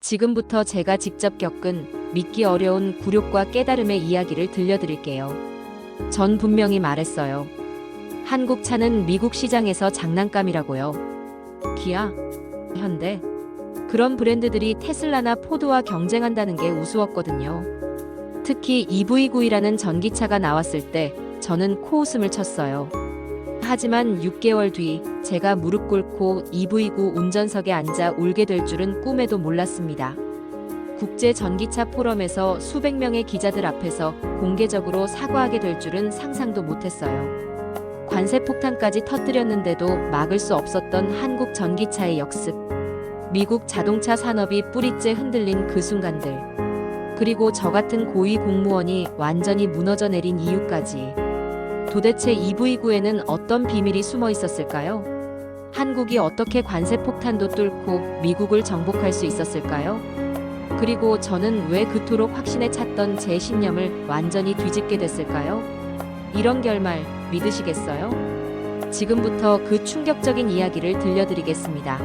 지금부터 제가 직접 겪은 믿기 어려운 굴욕과 깨달음의 이야기를 들려드릴게요. 전 분명히 말했어요. 한국 차는 미국 시장에서 장난감이라고요. 기아, 현대, 그런 브랜드들이 테슬라나 포드와 경쟁한다는 게 우스웠거든요. 특히 EV9이라는 전기차가 나왔을 때 저는 코웃음을 쳤어요. 하지만 6개월 뒤 제가 무릎 꿇고 EV9 운전석에 앉아 울게 될 줄은 꿈에도 몰랐습니다. 국제 전기차 포럼에서 수백 명의 기자들 앞에서 공개적으로 사과하게 될 줄은 상상도 못했어요. 관세 폭탄까지 터뜨렸는데도 막을 수 없었던 한국 전기차의 역습. 미국 자동차 산업이 뿌리째 흔들린 그 순간들. 그리고 저 같은 고위 공무원이 완전히 무너져 내린 이유까지. 도대체 EV9에는 어떤 비밀이 숨어 있었을까요? 한국이 어떻게 관세 폭탄도 뚫고 미국을 정복할 수 있었을까요? 그리고 저는 왜 그토록 확신에 찼던 제 신념을 완전히 뒤집게 됐을까요? 이런 결말 믿으시겠어요? 지금부터 그 충격적인 이야기를 들려드리겠습니다.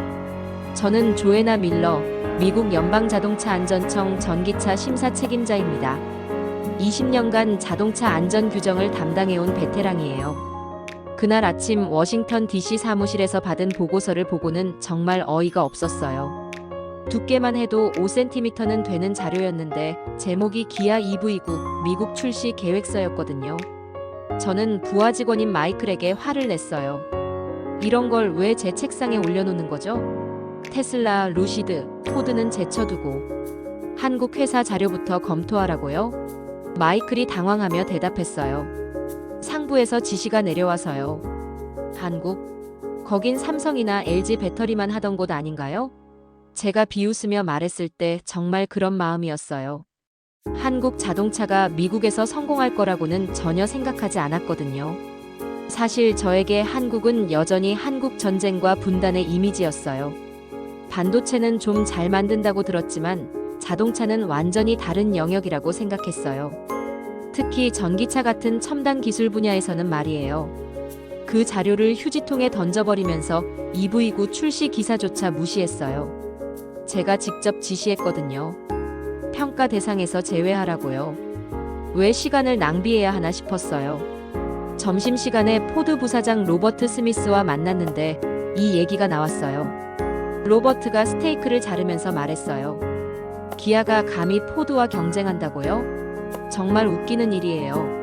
저는 조애나 밀러, 미국 연방자동차안전청 전기차 심사 책임자입니다. 20년간 자동차 안전 규정을 담당해온 베테랑이에요. 그날 아침 워싱턴 DC 사무실에서 받은 보고서를 보고는 정말 어이가 없었어요. 두께만 해도 5cm는 되는 자료였는데 제목이 기아 EV9 미국 출시 계획서였거든요. 저는 부하 직원인 마이클에게 화를 냈어요. 이런 걸 왜 제 책상에 올려놓는 거죠? 테슬라, 루시드, 포드는 제쳐두고 한국 회사 자료부터 검토하라고요? 마이클이 당황하며 대답했어요. 상부에서 지시가 내려와서요. 한국? 거긴 삼성이나 LG 배터리만 하던 곳 아닌가요? 제가 비웃으며 말했을 때 정말 그런 마음이었어요. 한국 자동차가 미국에서 성공할 거라고는 전혀 생각하지 않았거든요. 사실 저에게 한국은 여전히 한국 전쟁과 분단의 이미지였어요. 반도체는 좀 잘 만든다고 들었지만 자동차는 완전히 다른 영역이라고 생각했어요. 특히 전기차 같은 첨단 기술 분야에서는 말이에요. 그 자료를 휴지통에 던져버리면서 EV9 출시 기사조차 무시했어요. 제가 직접 지시했거든요. 평가 대상에서 제외하라고요. 왜 시간을 낭비해야 하나 싶었어요. 점심시간에 포드 부사장 로버트 스미스와 만났는데 이 얘기가 나왔어요. 로버트가 스테이크를 자르면서 말했어요. 기아가 감히 포드와 경쟁한다고요? 정말 웃기는 일이에요.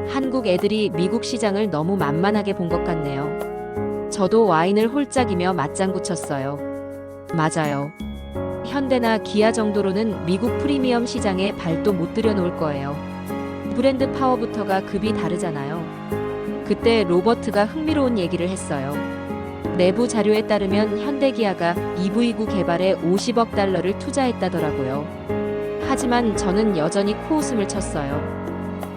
한국 애들이 미국 시장을 너무 만만하게 본 것 같네요. 저도 와인을 홀짝이며 맞장구 쳤어요. 맞아요. 현대나 기아 정도로는 미국 프리미엄 시장에 발도 못 들여놓을 거예요. 브랜드 파워부터가 급이 다르잖아요. 그때 로버트가 흥미로운 얘기를 했어요. 내부 자료에 따르면 현대기아가 EV9 개발에 50억 달러를 투자했다더라고요. 하지만 저는 여전히 코웃음을 쳤어요.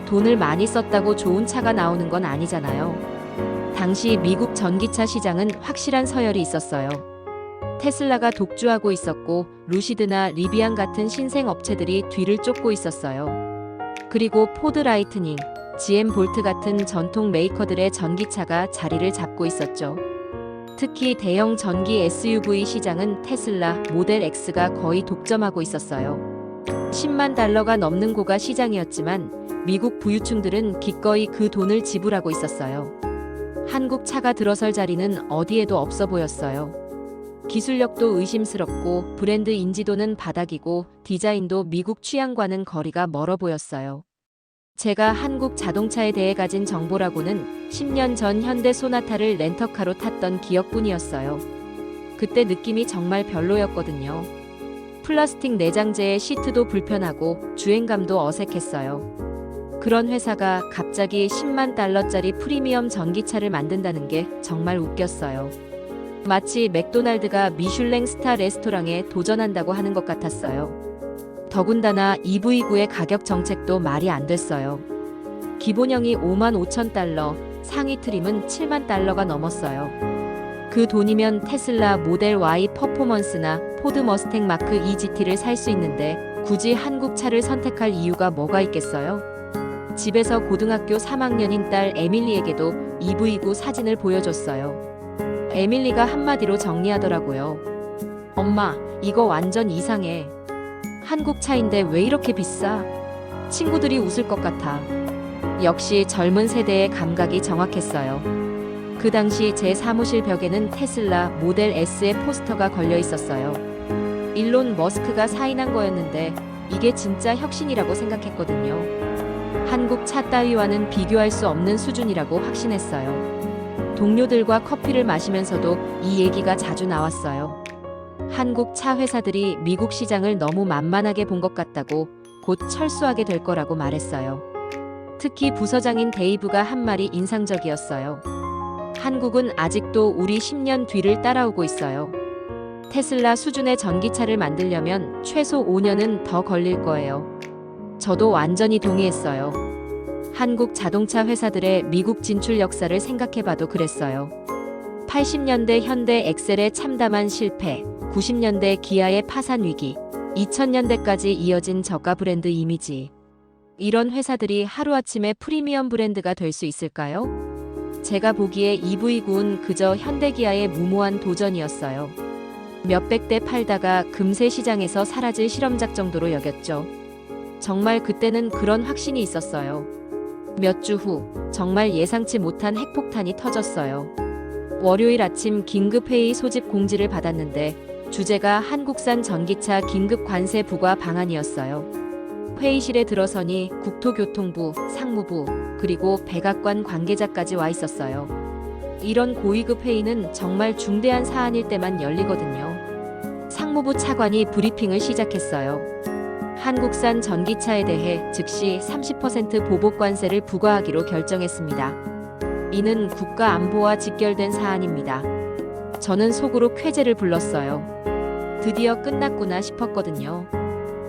돈을 많이 썼다고 좋은 차가 나오는 건 아니잖아요. 당시 미국 전기차 시장은 확실한 서열이 있었어요. 테슬라가 독주하고 있었고 루시드나 리비안 같은 신생 업체들이 뒤를 쫓고 있었어요. 그리고 포드 라이트닝, GM 볼트 같은 전통 메이커들의 전기차가 자리를 잡고 있었죠. 특히 대형 전기 SUV 시장은 테슬라 모델 X가 거의 독점하고 있었어요. 10만 달러가 넘는 고가 시장이었지만 미국 부유층들은 기꺼이 그 돈을 지불하고 있었어요. 한국 차가 들어설 자리는 어디에도 없어 보였어요. 기술력도 의심스럽고 브랜드 인지도는 바닥이고 디자인도 미국 취향과는 거리가 멀어 보였어요. 제가 한국 자동차에 대해 가진 정보라고는 10년 전 현대 소나타를 렌터카로 탔던 기억뿐이었어요. 그때 느낌이 정말 별로였거든요. 플라스틱 내장재의 시트도 불편하고 주행감도 어색했어요. 그런 회사가 갑자기 10만 달러짜리 프리미엄 전기차를 만든다는 게 정말 웃겼어요. 마치 맥도날드가 미슐랭 스타 레스토랑에 도전한다고 하는 것 같았어요. 더군다나 EV9의 가격 정책도 말이 안 됐어요. 기본형이 5만 5천 달러, 상위 트림은 7만 달러가 넘었어요. 그 돈이면 테슬라 모델 Y 퍼포먼스나 포드 머스탱 마크 E GT를 살 수 있는데 굳이 한국 차를 선택할 이유가 뭐가 있겠어요? 집에서 고등학교 3학년인 딸 에밀리에게도 EV9 사진을 보여줬어요. 에밀리가 한마디로 정리하더라고요. 엄마, 이거 완전 이상해. 한국 차인데 왜 이렇게 비싸? 친구들이 웃을 것 같아. 역시 젊은 세대의 감각이 정확했어요. 그 당시 제 사무실 벽에는 테슬라 모델 S의 포스터가 걸려 있었어요. 일론 머스크가 사인한 거였는데 이게 진짜 혁신이라고 생각했거든요. 한국 차 따위와는 비교할 수 없는 수준이라고 확신했어요. 동료들과 커피를 마시면서도 이 얘기가 자주 나왔어요. 한국 차 회사들이 미국 시장을 너무 만만하게 본 것 같다고, 곧 철수하게 될 거라고 말했어요. 특히 부서장인 데이브가 한 말이 인상적이었어요. 한국은 아직도 우리 10년 뒤를 따라오고 있어요. 테슬라 수준의 전기차를 만들려면 최소 5년은 더 걸릴 거예요. 저도 완전히 동의했어요. 한국 자동차 회사들의 미국 진출 역사를 생각해봐도 그랬어요. 80년대 현대 엑셀의 참담한 실패, 90년대 기아의 파산 위기, 2000년대까지 이어진 저가 브랜드 이미지. 이런 회사들이 하루아침에 프리미엄 브랜드가 될 수 있을까요? 제가 보기에 EV9은 그저 현대기아의 무모한 도전이었어요. 몇백 대 팔다가 금세 시장에서 사라질 실험작 정도로 여겼죠. 정말 그때는 그런 확신이 있었어요. 몇 주 후 정말 예상치 못한 핵폭탄이 터졌어요. 월요일 아침 긴급회의 소집 공지를 받았는데 주제가 한국산 전기차 긴급 관세 부과 방안이었어요. 회의실에 들어서니 국토교통부, 상무부, 그리고 백악관 관계자까지 와 있었어요. 이런 고위급 회의는 정말 중대한 사안일 때만 열리거든요. 상무부 차관이 브리핑을 시작했어요. 한국산 전기차에 대해 즉시 30% 보복 관세를 부과하기로 결정했습니다. 이는 국가 안보와 직결된 사안입니다. 저는 속으로 쾌재를 불렀어요. 드디어 끝났구나 싶었거든요.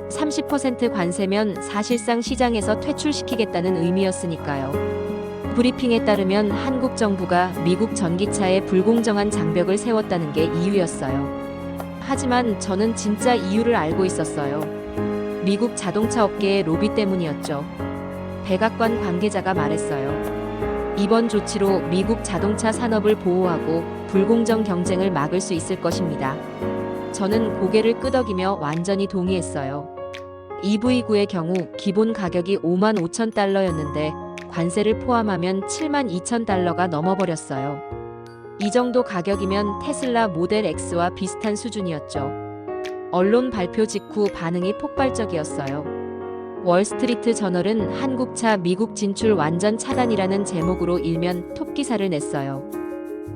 30% 관세면 사실상 시장에서 퇴출시키겠다는 의미였으니까요. 브리핑에 따르면 한국 정부가 미국 전기차에 불공정한 장벽을 세웠다는 게 이유였어요. 하지만 저는 진짜 이유를 알고 있었어요. 미국 자동차 업계의 로비 때문이었죠. 백악관 관계자가 말했어요. 이번 조치로 미국 자동차 산업을 보호하고 불공정 경쟁을 막을 수 있을 것입니다. 저는 고개를 끄덕이며 완전히 동의했어요. EV9의 경우 기본 가격이 55,000달러였는데 관세를 포함하면 72,000달러가 넘어버렸어요. 이 정도 가격이면 테슬라 모델 X와 비슷한 수준이었죠. 언론 발표 직후 반응이 폭발적이었어요. 월스트리트 저널은 한국차 미국 진출 완전 차단이라는 제목으로 일면 톱 기사를 냈어요.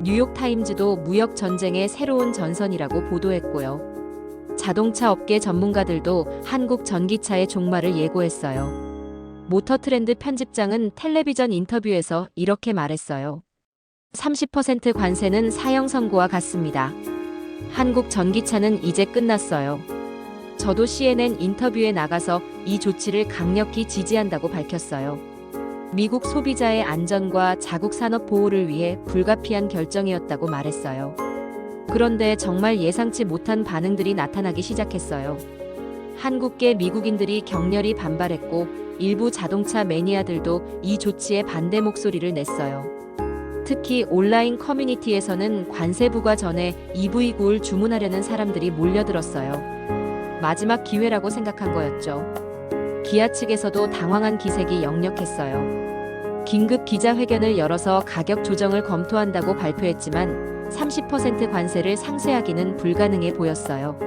뉴욕타임즈도 무역 전쟁의 새로운 전선이라고 보도했고요. 자동차 업계 전문가들도 한국 전기차의 종말을 예고했어요. 모터트렌드 편집장은 텔레비전 인터뷰에서 이렇게 말했어요. 30% 관세는 사형 선고와 같습니다. 한국 전기차는 이제 끝났어요. 저도 CNN 인터뷰에 나가서 이 조치를 강력히 지지한다고 밝혔어요. 미국 소비자의 안전과 자국 산업 보호를 위해 불가피한 결정이었다고 말했어요. 그런데 정말 예상치 못한 반응들이 나타나기 시작했어요. 한국계 미국인들이 격렬히 반발했고 일부 자동차 매니아들도 이 조치에 반대 목소리를 냈어요. 특히 온라인 커뮤니티에서는 관세 부과 전에 EV9를 주문하려는 사람들이 몰려들었어요. 마지막 기회라고 생각한 거였죠. 기아 측에서도 당황한 기색이 역력했어요. 긴급 기자회견을 열어서 가격 조정을 검토한다고 발표했지만 30% 관세를 상쇄하기는 불가능해 보였어요.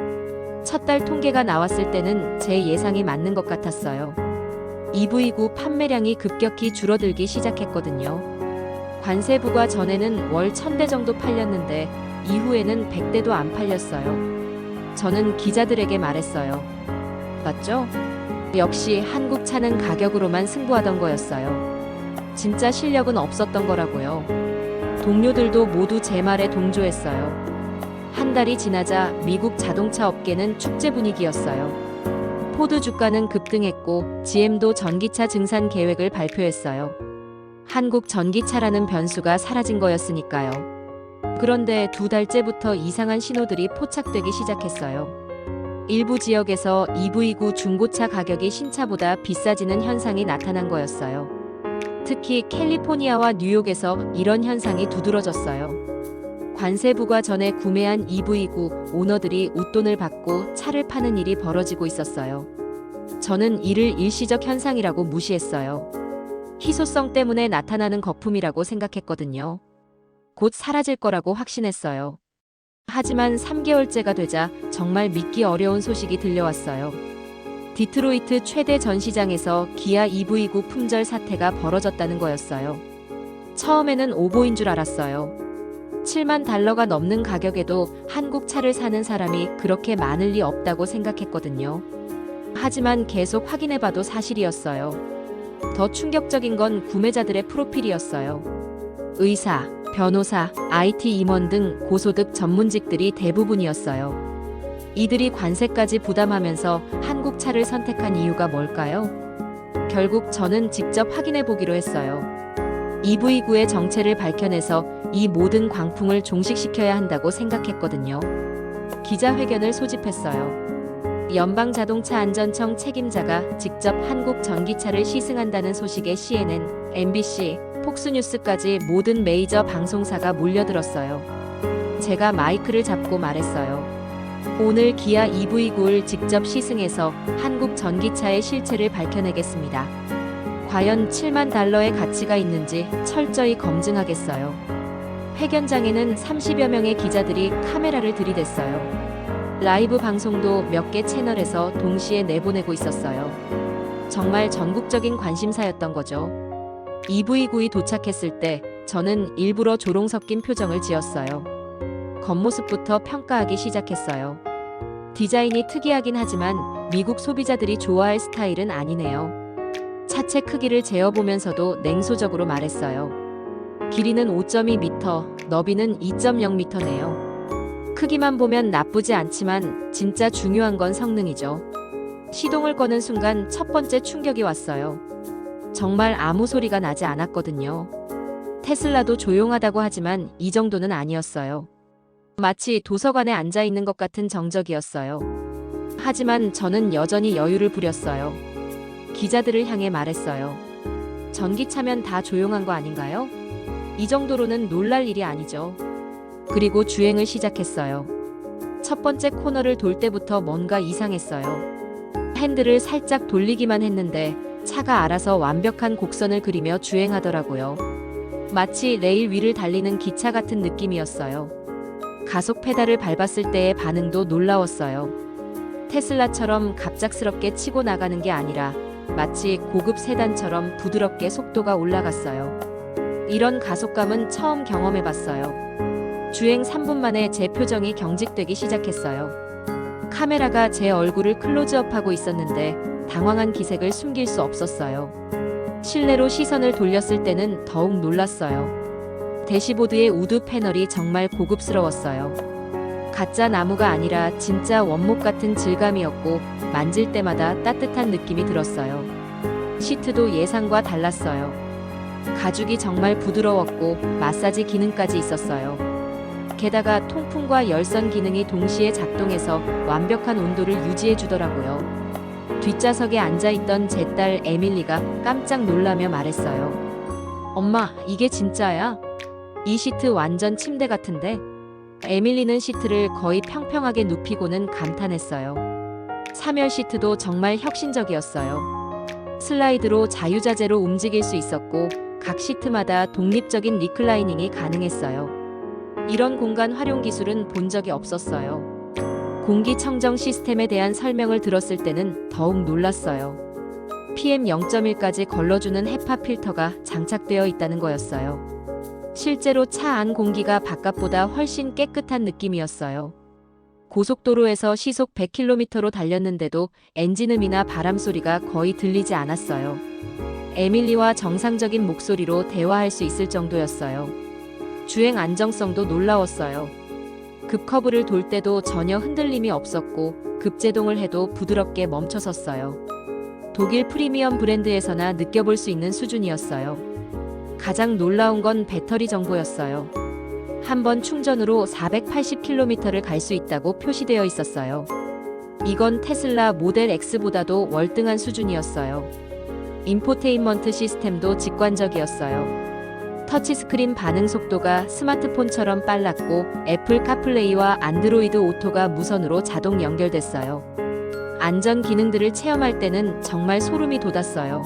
첫 달 통계가 나왔을 때는 제 예상이 맞는 것 같았어요. EV9 판매량이 급격히 줄어들기 시작했거든요. 관세 부과 전에는 월 1000대 정도 팔렸는데 이후에는 100대도 안 팔렸어요. 저는 기자들에게 말했어요. 맞죠? 역시 한국 차는 가격으로만 승부하던 거였어요. 진짜 실력은 없었던 거라고요. 동료들도 모두 제 말에 동조했어요. 한 달이 지나자 미국 자동차 업계는 축제 분위기였어요. 포드 주가는 급등했고 GM도 전기차 증산 계획을 발표했어요. 한국 전기차라는 변수가 사라진 거였으니까요. 그런데 2달째부터 이상한 신호들이 포착되기 시작했어요. 일부 지역에서 EV9 중고차 가격이 신차보다 비싸지는 현상이 나타난 거였어요. 특히 캘리포니아와 뉴욕에서 이런 현상이 두드러졌어요. 관세 부과 전에 구매한 EV9 오너들이 웃돈을 받고 차를 파는 일이 벌어지고 있었어요. 저는 이를 일시적 현상이라고 무시했어요. 희소성 때문에 나타나는 거품이라고 생각했거든요. 곧 사라질 거라고 확신했어요. 하지만 3개월째가 되자 정말 믿기 어려운 소식이 들려왔어요. 디트로이트 최대 전시장에서 기아 EV9 품절 사태가 벌어졌다는 거였어요. 처음에는 오보인 줄 알았어요. $70,000가 넘는 가격에도 한국 차를 사는 사람이 그렇게 많을 리 없다고 생각했거든요. 하지만 계속 확인해봐도 사실이었어요. 더 충격적인 건 구매자들의 프로필이었어요. 의사, 변호사, IT 임원 등 고소득 전문직들이 대부분이었어요. 이들이 관세까지 부담하면서 한국 차를 선택한 이유가 뭘까요? 결국 저는 직접 확인해 보기로 했어요. EV9의 정체를 밝혀내서 이 모든 광풍을 종식시켜야 한다고 생각했거든요. 기자회견을 소집했어요. 연방자동차안전청 책임자가 직접 한국 전기차를 시승한다는 소식에 CNN, MBC, 폭스뉴스까지 모든 메이저 방송사가 몰려들었어요. 제가 마이크를 잡고 말했어요. 오늘 기아 EV9를 직접 시승해서 한국 전기차의 실체를 밝혀내겠습니다. 과연 $70,000의 가치가 있는지 철저히 검증하겠어요. 회견장에는 30여 명의 기자들이 카메라를 들이댔어요. 라이브 방송도 몇 개 채널에서 동시에 내보내고 있었어요. 정말 전국적인 관심사였던 거죠. EV9이 도착했을 때 저는 일부러 조롱 섞인 표정을 지었어요. 겉모습부터 평가하기 시작했어요. 디자인이 특이하긴 하지만 미국 소비자들이 좋아할 스타일은 아니네요. 차체 크기를 재어보면서도 냉소적으로 말했어요. 길이는 5.2m, 너비는 2.0m네요. 크기만 보면 나쁘지 않지만 진짜 중요한 건 성능이죠. 시동을 거는 순간 첫 번째 충격이 왔어요. 정말 아무 소리가 나지 않았거든요. 테슬라도 조용하다고 하지만 이 정도는 아니었어요. 마치 도서관에 앉아 있는 것 같은 정적이었어요. 하지만 저는 여전히 여유를 부렸어요. 기자들을 향해 말했어요. 전기차면 다 조용한 거 아닌가요? 이 정도로는 놀랄 일이 아니죠. 그리고 주행을 시작했어요. 첫 번째 코너를 돌 때부터 뭔가 이상했어요. 핸들을 살짝 돌리기만 했는데 차가 알아서 완벽한 곡선을 그리며 주행하더라고요. 마치 레일 위를 달리는 기차 같은 느낌이었어요. 가속 페달을 밟았을 때의 반응도 놀라웠어요. 테슬라처럼 갑작스럽게 치고 나가는 게 아니라 마치 고급 세단처럼 부드럽게 속도가 올라갔어요. 이런 가속감은 처음 경험해봤어요. 주행 3분 만에 제 표정이 경직되기 시작했어요. 카메라가 제 얼굴을 클로즈업하고 있었는데 당황한 기색을 숨길 수 없었어요. 실내로 시선을 돌렸을 때는 더욱 놀랐어요. 대시보드의 우드 패널이 정말 고급스러웠어요. 가짜 나무가 아니라 진짜 원목 같은 질감이었고 만질 때마다 따뜻한 느낌이 들었어요. 시트도 예상과 달랐어요. 가죽이 정말 부드러웠고 마사지 기능까지 있었어요. 게다가 통풍과 열선 기능이 동시에 작동해서 완벽한 온도를 유지해 주더라고요. 뒷좌석에 앉아있던 제 딸 에밀리가 깜짝 놀라며 말했어요. 엄마, 이게 진짜야? 이 시트 완전 침대 같은데? 에밀리는 시트를 거의 평평하게 눕히고는 감탄했어요. 3열 시트도 정말 혁신적이었어요. 슬라이드로 자유자재로 움직일 수 있었고 각 시트마다 독립적인 리클라이닝이 가능했어요. 이런 공간 활용 기술은 본 적이 없었어요. 공기청정 시스템에 대한 설명을 들었을 때는 더욱 놀랐어요. PM 0.1까지 걸러주는 헤파 필터가 장착되어 있다는 거였어요. 실제로 차 안 공기가 바깥보다 훨씬 깨끗한 느낌이었어요. 고속도로에서 시속 100km로 달렸는데도 엔진음이나 바람소리가 거의 들리지 않았어요. 에밀리와 정상적인 목소리로 대화할 수 있을 정도였어요. 주행 안정성도 놀라웠어요. 급커브를 돌 때도 전혀 흔들림이 없었고 급제동을 해도 부드럽게 멈춰섰어요. 독일 프리미엄 브랜드에서나 느껴볼 수 있는 수준이었어요. 가장 놀라운 건 배터리 정보였어요. 한 번 충전으로 480km를 갈 수 있다고 표시되어 있었어요. 이건 테슬라 모델 X보다도 월등한 수준이었어요. 인포테인먼트 시스템도 직관적이었어요. 터치스크린 반응 속도가 스마트폰처럼 빨랐고 애플 카플레이와 안드로이드 오토가 무선으로 자동 연결됐어요. 안전 기능들을 체험할 때는 정말 소름이 돋았어요.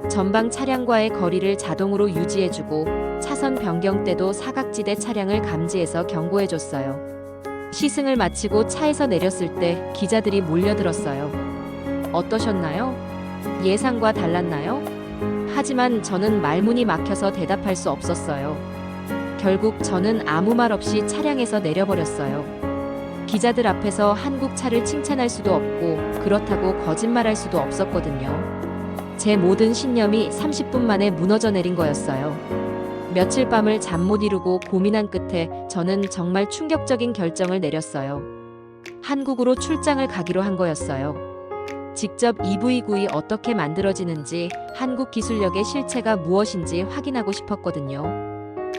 전방 차량과의 거리를 자동으로 유지해주고 차선 변경 때도 사각지대 차량을 감지해서 경고해줬어요. 시승을 마치고 차에서 내렸을 때 기자들이 몰려들었어요. 어떠셨나요? 예상과 달랐나요? 하지만 저는 말문이 막혀서 대답할 수 없었어요. 결국 저는 아무 말 없이 차량에서 내려버렸어요. 기자들 앞에서 한국 차를 칭찬할 수도 없고 그렇다고 거짓말할 수도 없었거든요. 제 모든 신념이 30분 만에 무너져 내린 거였어요. 며칠 밤을 잠 못 이루고 고민한 끝에 저는 정말 충격적인 결정을 내렸어요. 한국으로 출장을 가기로 한 거였어요. 직접 EV9이 어떻게 만들어지는지, 한국 기술력의 실체가 무엇인지 확인하고 싶었거든요.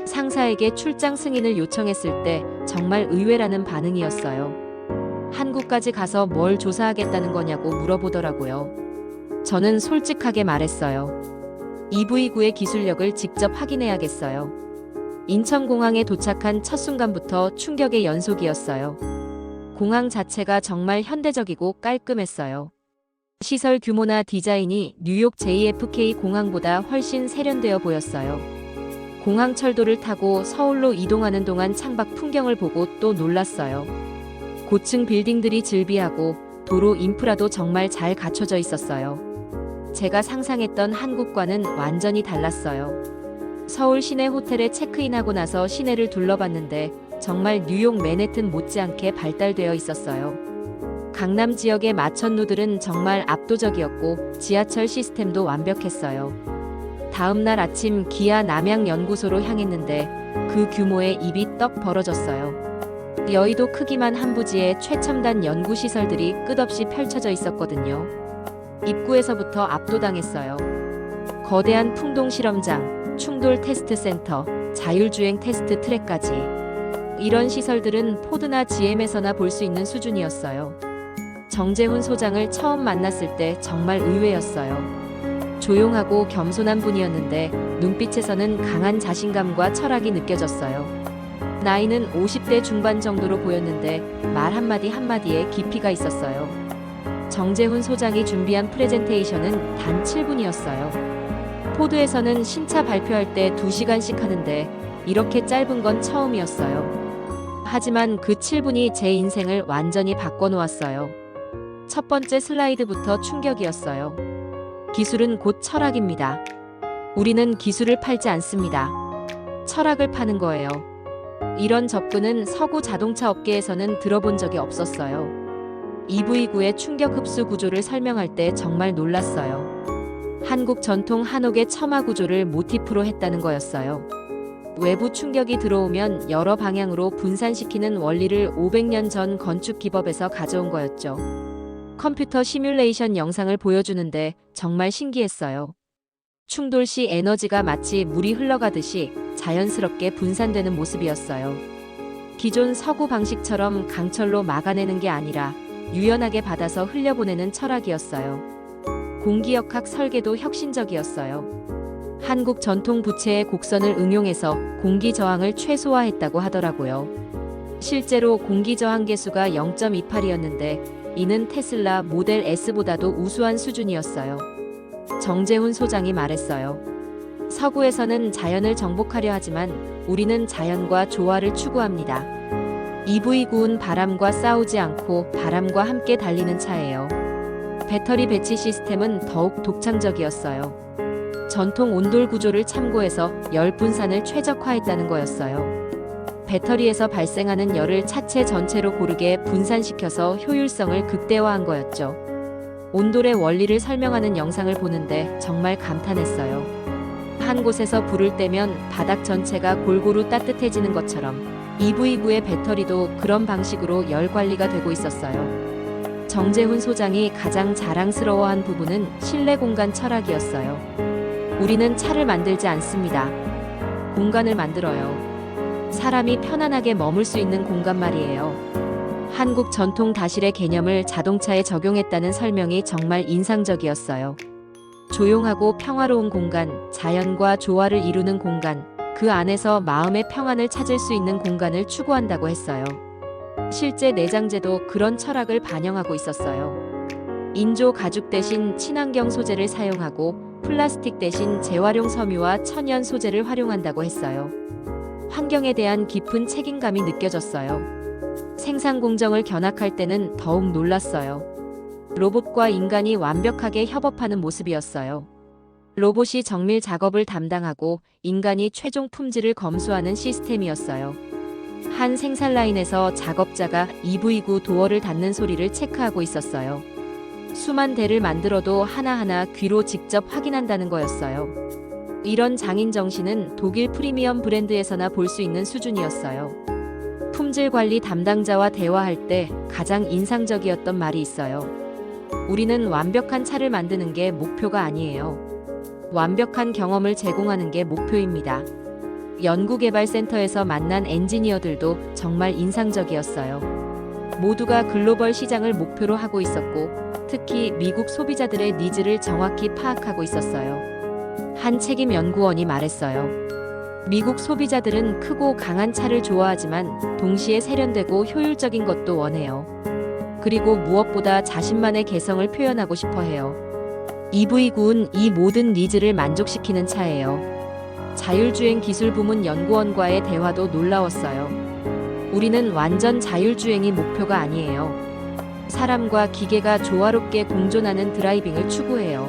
상사에게 출장 승인을 요청했을 때 정말 의외라는 반응이었어요. 한국까지 가서 뭘 조사하겠다는 거냐고 물어보더라고요. 저는 솔직하게 말했어요. EV9의 기술력을 직접 확인해야겠어요. 인천공항에 도착한 첫 순간부터 충격의 연속이었어요. 공항 자체가 정말 현대적이고 깔끔했어요. 시설 규모나 디자인이 뉴욕 JFK 공항보다 훨씬 세련되어 보였어요. 공항 철도를 타고 서울로 이동하는 동안 창밖 풍경을 보고 또 놀랐어요. 고층 빌딩들이 즐비하고 도로 인프라도 정말 잘 갖춰져 있었어요. 제가 상상했던 한국과는 완전히 달랐어요. 서울 시내 호텔에 체크인하고 나서 시내를 둘러봤는데 정말 뉴욕 맨해튼 못지않게 발달되어 있었어요. 강남 지역의 마천루들은 정말 압도적이었고 지하철 시스템도 완벽했어요. 다음 날 아침 기아 남양연구소로 향했는데 그 규모에 입이 떡 벌어졌어요. 여의도 크기만 한 부지에 최첨단 연구시설들이 끝없이 펼쳐져 있었거든요. 입구에서부터 압도당했어요. 거대한 풍동 실험장, 충돌 테스트 센터, 자율주행 테스트 트랙까지. 이런 시설들은 포드나 GM에서나 볼 수 있는 수준이었어요. 정재훈 소장을 처음 만났을 때 정말 의외였어요. 조용하고 겸손한 분이었는데 눈빛에서는 강한 자신감과 철학이 느껴졌어요. 나이는 50대 중반 정도로 보였는데 말 한마디 한마디에 깊이가 있었어요. 정재훈 소장이 준비한 프레젠테이션은 단 7분이었어요. 포드에서는 신차 발표할 때 2시간씩 하는데 이렇게 짧은 건 처음이었어요. 하지만 그 7분이 제 인생을 완전히 바꿔놓았어요. 첫 번째 슬라이드부터 충격이었어요. 기술은 곧 철학입니다. 우리는 기술을 팔지 않습니다. 철학을 파는 거예요. 이런 접근은 서구 자동차 업계에서는 들어본 적이 없었어요. EV9의 충격 흡수 구조를 설명할 때 정말 놀랐어요. 한국 전통 한옥의 처마 구조를 모티프로 했다는 거였어요. 외부 충격이 들어오면 여러 방향으로 분산시키는 원리를 500년 전 건축 기법에서 가져온 거였죠. 컴퓨터 시뮬레이션 영상을 보여주는데 정말 신기했어요. 충돌 시 에너지가 마치 물이 흘러가듯이 자연스럽게 분산되는 모습이었어요. 기존 서구 방식처럼 강철로 막아내는 게 아니라 유연하게 받아서 흘려보내는 철학이었어요. 공기역학 설계도 혁신적이었어요. 한국 전통 부채의 곡선을 응용해서 공기 저항을 최소화했다고 하더라고요. 실제로 공기 저항 계수가 0.28이었는데 이는 테슬라 모델 S보다도 우수한 수준이었어요. 정재훈 소장이 말했어요. 서구에서는 자연을 정복하려 하지만 우리는 자연과 조화를 추구합니다. EV9은 바람과 싸우지 않고 바람과 함께 달리는 차예요. 배터리 배치 시스템은 더욱 독창적이었어요. 전통 온돌 구조를 참고해서 열 분산을 최적화했다는 거였어요. 배터리에서 발생하는 열을 차체 전체로 고르게 분산시켜서 효율성을 극대화한 거였죠. 온돌의 원리를 설명하는 영상을 보는데 정말 감탄했어요. 한 곳에서 불을 떼면 바닥 전체가 골고루 따뜻해지는 것처럼 EV9의 배터리도 그런 방식으로 열 관리가 되고 있었어요. 정재훈 소장이 가장 자랑스러워한 부분은 실내 공간 철학이었어요. 우리는 차를 만들지 않습니다. 공간을 만들어요. 사람이 편안하게 머물 수 있는 공간 말이에요. 한국 전통 다실의 개념을 자동차에 적용했다는 설명이 정말 인상적이었어요. 조용하고 평화로운 공간, 자연과 조화를 이루는 공간, 그 안에서 마음의 평안을 찾을 수 있는 공간을 추구한다고 했어요. 실제 내장재도 그런 철학을 반영하고 있었어요. 인조 가죽 대신 친환경 소재를 사용하고 플라스틱 대신 재활용 섬유와 천연 소재를 활용한다고 했어요. 환경에 대한 깊은 책임감이 느껴졌어요. 생산 공정을 견학할 때는 더욱 놀랐어요. 로봇과 인간이 완벽하게 협업하는 모습이었어요. 로봇이 정밀 작업을 담당하고 인간이 최종 품질을 검수하는 시스템이었어요. 한 생산 라인에서 작업자가 EV9 도어를 닫는 소리를 체크하고 있었어요. 수만 대를 만들어도 하나하나 귀로 직접 확인한다는 거였어요. 이런 장인 정신은 독일 프리미엄 브랜드에서나 볼 수 있는 수준이었어요. 품질 관리 담당자와 대화할 때 가장 인상적이었던 말이 있어요. 우리는 완벽한 차를 만드는 게 목표가 아니에요. 완벽한 경험을 제공하는 게 목표입니다. 연구개발센터에서 만난 엔지니어들도 정말 인상적이었어요. 모두가 글로벌 시장을 목표로 하고 있었고, 특히 미국 소비자들의 니즈를 정확히 파악하고 있었어요. 한 책임 연구원이 말했어요. 미국 소비자들은 크고 강한 차를 좋아하지만 동시에 세련되고 효율적인 것도 원해요. 그리고 무엇보다 자신만의 개성을 표현하고 싶어 해요. EV9은 이 모든 니즈를 만족시키는 차예요. 자율주행 기술 부문 연구원과의 대화도 놀라웠어요. 우리는 완전 자율주행이 목표가 아니에요. 사람과 기계가 조화롭게 공존하는 드라이빙을 추구해요.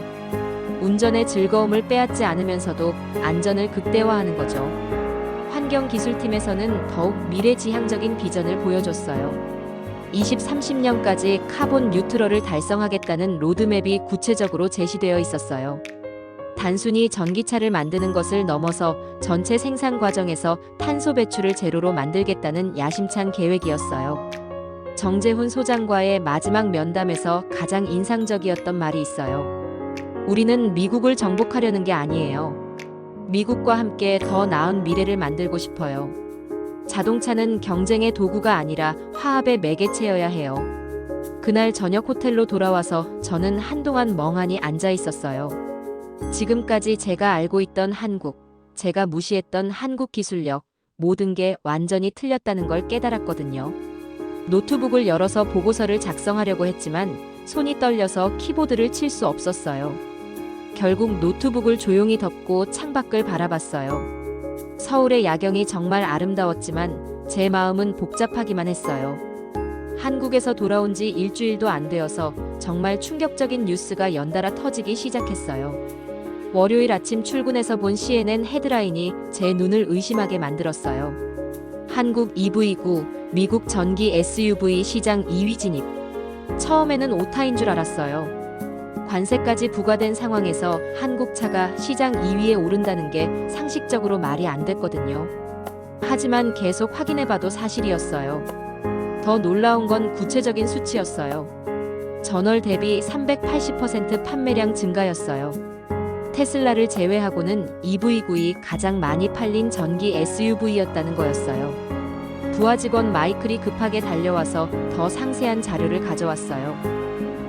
운전의 즐거움을 빼앗지 않으면서도 안전을 극대화하는 거죠. 환경기술팀에서는 더욱 미래지향적인 비전을 보여줬어요. 2030년까지 카본 뉴트럴을 달성하겠다는 로드맵이 구체적으로 제시되어 있었어요. 단순히 전기차를 만드는 것을 넘어서 전체 생산 과정에서 탄소 배출을 제로로 만들겠다는 야심찬 계획이었어요. 정재훈 소장과의 마지막 면담에서 가장 인상적이었던 말이 있어요. 우리는 미국을 정복하려는 게 아니에요. 미국과 함께 더 나은 미래를 만들고 싶어요. 자동차는 경쟁의 도구가 아니라 화합의 매개체여야 해요. 그날 저녁 호텔로 돌아와서 저는 한동안 멍하니 앉아 있었어요. 지금까지 제가 알고 있던 한국, 제가 무시했던 한국 기술력, 모든 게 완전히 틀렸다는 걸 깨달았거든요. 노트북을 열어서 보고서를 작성하려고 했지만 손이 떨려서 키보드를 칠 수 없었어요. 결국 노트북을 조용히 덮고 창밖을 바라봤어요. 서울의 야경이 정말 아름다웠지만 제 마음은 복잡하기만 했어요. 한국에서 돌아온 지 일주일도 안 되어서 정말 충격적인 뉴스가 연달아 터지기 시작했어요. 월요일 아침 출근해서 본 CNN 헤드라인이 제 눈을 의심하게 만들었어요. 한국 EV9, 미국 전기 SUV 시장 2위 진입. 처음에는 오타인 줄 알았어요. 관세까지 부과된 상황에서 한국 차가 시장 2위에 오른다는 게 상식적으로 말이 안 됐거든요. 하지만 계속 확인해봐도 사실이었어요. 더 놀라운 건 구체적인 수치였어요. 전월 대비 380% 판매량 증가였어요. 테슬라를 제외하고는 EV9이 가장 많이 팔린 전기 SUV였다는 거였어요. 부하 직원 마이클이 급하게 달려와서 더 상세한 자료를 가져왔어요.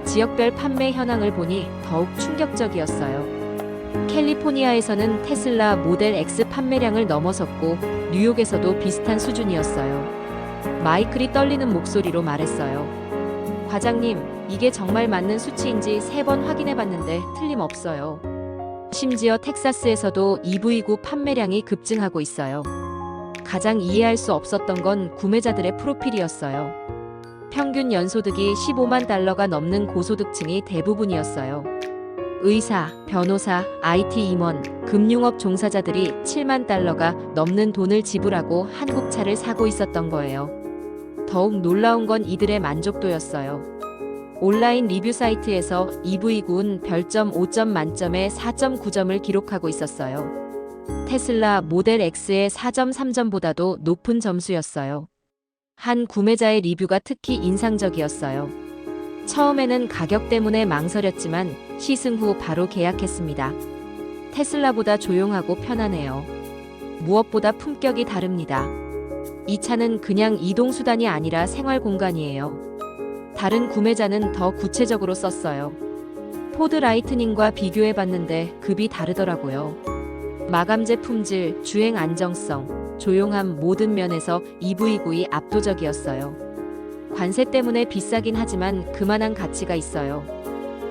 지역별 판매 현황을 보니 더욱 충격적이었어요. 캘리포니아에서는 테슬라 모델 X 판매량을 넘어섰고 뉴욕에서도 비슷한 수준이었어요. 마이클이 떨리는 목소리로 말했어요. 과장님, 이게 정말 맞는 수치인지 3번 확인해봤는데 틀림없어요. 심지어 텍사스에서도 EV9 판매량이 급증하고 있어요. 가장 이해할 수 없었던 건 구매자들의 프로필이었어요. 평균 연소득이 15만 달러가 넘는 고소득층이 대부분이었어요. 의사, 변호사, IT 임원, 금융업 종사자들이 7만 달러가 넘는 돈을 지불하고 한국 차를 사고 있었던 거예요. 더욱 놀라운 건 이들의 만족도였어요. 온라인 리뷰 사이트에서 EV9는 별점 5점 만점에 4.9점을 기록하고 있었어요. 테슬라 모델 X의 4.3점보다도 높은 점수였어요. 한 구매자의 리뷰가 특히 인상적이었어요. 처음에는 가격 때문에 망설였지만 시승 후 바로 계약했습니다. 테슬라보다 조용하고 편하네요. 무엇보다 품격이 다릅니다. 이 차는 그냥 이동수단이 아니라 생활 공간이에요. 다른 구매자는 더 구체적으로 썼어요. 포드 라이트닝과 비교해봤는데 급이 다르더라고요. 마감재 품질, 주행 안정성, 조용함 모든 면에서 EV9이 압도적이었어요. 관세 때문에 비싸긴 하지만 그만한 가치가 있어요.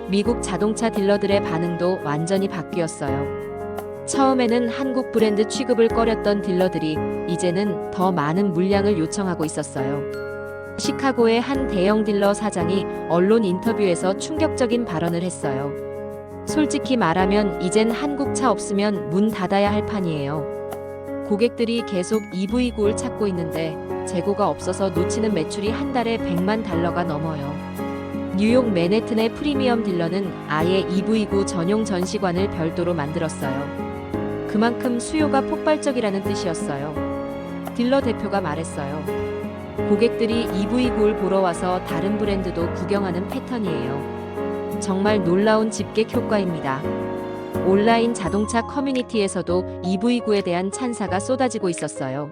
미국 자동차 딜러들의 반응도 완전히 바뀌었어요. 처음에는 한국 브랜드 취급을 꺼렸던 딜러들이 이제는 더 많은 물량을 요청하고 있었어요. 시카고의 한 대형 딜러 사장이 언론 인터뷰에서 충격적인 발언을 했어요. 솔직히 말하면 이젠 한국 차 없으면 문 닫아야 할 판이에요. 고객들이 계속 EV9를 찾고 있는데 재고가 없어서 놓치는 매출이 한 달에 $100만 넘어요. 뉴욕 맨해튼의 프리미엄 딜러는 아예 EV9 전용 전시관을 별도로 만들었어요. 그만큼 수요가 폭발적이라는 뜻이었어요. 딜러 대표가 말했어요. 고객들이 EV9를 보러 와서 다른 브랜드도 구경하는 패턴이에요. 정말 놀라운 집객 효과입니다. 온라인 자동차 커뮤니티에서도 EV9에 대한 찬사가 쏟아지고 있었어요.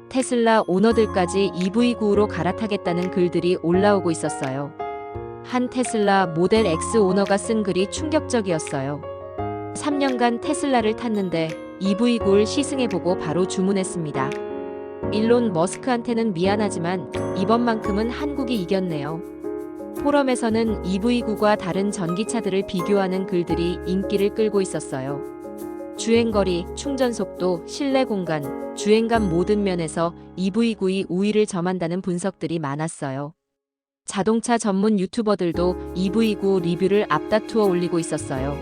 테슬라 오너들까지 EV9로 갈아타겠다는 글들이 올라오고 있었어요. 한 테슬라 모델 X 오너가 쓴 글이 충격적이었어요. 3년간 테슬라를 탔는데 EV9를 시승해보고 바로 주문했습니다. 일론 머스크한테는 미안하지만 이번만큼은 한국이 이겼네요. 포럼에서는 EV9과 다른 전기차들을 비교하는 글들이 인기를 끌고 있었어요. 주행거리, 충전속도, 실내 공간, 주행감 모든 면에서 EV9이 우위를 점한다는 분석들이 많았어요. 자동차 전문 유튜버들도 EV9 리뷰를 앞다투어 올리고 있었어요.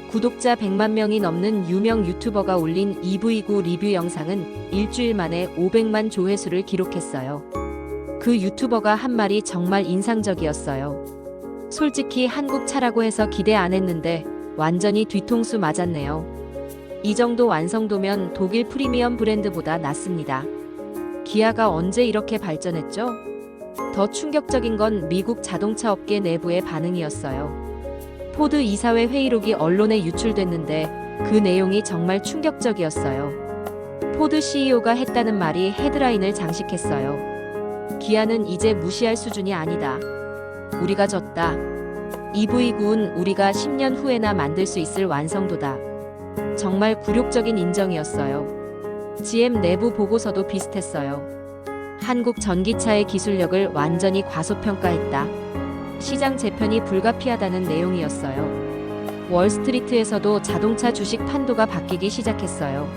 구독자 100만 명이 넘는 유명 유튜버가 올린 EV9 리뷰 영상은 일주일 만에 500만 조회수를 기록했어요. 그 유튜버가 한 말이 정말 인상적이었어요. 솔직히 한국 차라고 해서 기대 안 했는데 완전히 뒤통수 맞았네요. 이 정도 완성도면 독일 프리미엄 브랜드보다 낫습니다. 기아가 언제 이렇게 발전했죠? 더 충격적인 건 미국 자동차 업계 내부의 반응이었어요. 포드 이사회 회의록이 언론에 유출됐는데 그 내용이 정말 충격적이었어요. 포드 CEO가 했다는 말이 헤드라인을 장식했어요. 기아는 이제 무시할 수준이 아니다. 우리가 졌다. EV9는 우리가 10년 후에나 만들 수 있을 완성도다. 정말 굴욕적인 인정이었어요. GM 내부 보고서도 비슷했어요. 한국 전기차의 기술력을 완전히 과소평가했다. 시장 재편이 불가피하다는 내용이었어요. 월스트리트에서도 자동차 주식 판도가 바뀌기 시작했어요.